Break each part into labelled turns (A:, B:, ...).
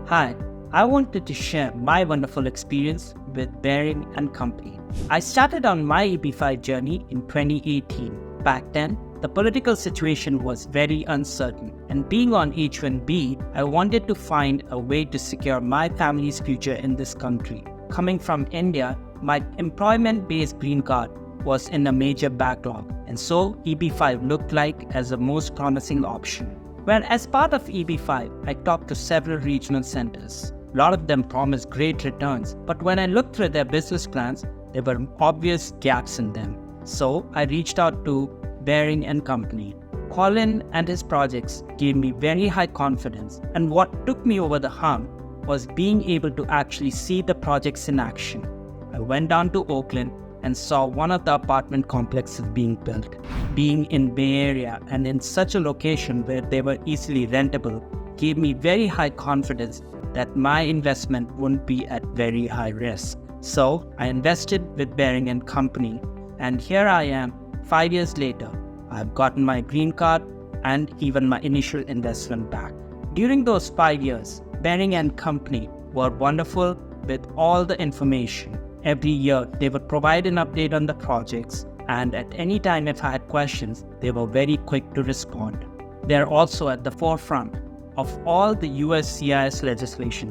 A: Hi, I wanted to share my wonderful experience with Behring and Company. I started on my EB-5 journey in 2018. Back then, the political situation was very uncertain, and being on H-1B, I wanted to find a way to secure my family's future in this country. Coming from India, my employment-based green card was in a major backlog, and so EB-5 looked like as the most promising option. Well, as part of EB-5, I talked to several regional centers. A lot of them promised great returns, but when I looked through their business plans, there were obvious gaps in them. So I reached out to Behring and Company. Colin and his projects gave me very high confidence, and what took me over the hump was being able to actually see the projects in action. I went down to Oakland and saw one of the apartment complexes being built. Being in Bay Area and in such a location where they were easily rentable gave me very high confidence that my investment wouldn't be at very high risk. So I invested with Behring and Company, and here I am 5 years later. I've gotten my green card and even my initial investment back. During those 5 years, Behring and Company were wonderful with all the information. Every year, they would provide an update on the projects, and at any time if I had questions, they were very quick to respond. They're also at the forefront of all the US CIS legislation,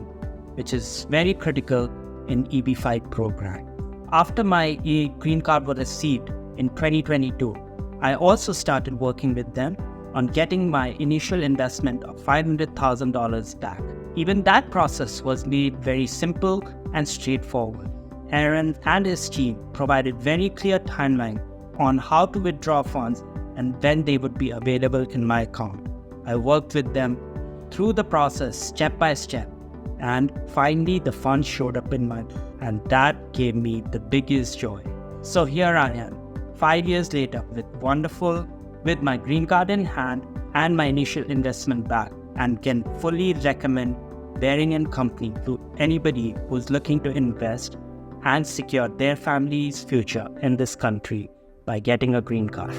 A: which is very critical in EB-5 program. After my green card was received in 2022, I also started working with them on getting my initial investment of $500,000 back. Even that process was made very simple and straightforward. Aaron and his team provided very clear timeline on how to withdraw funds and when they would be available in my account. I worked with them through the process step by step, and finally the funds showed up in mine, and that gave me the biggest joy. So here I am, 5 years later with my green card in hand and my initial investment back, and can fully recommend Behring and Company to anybody who's looking to invest and secure their family's future in this country by getting a green card.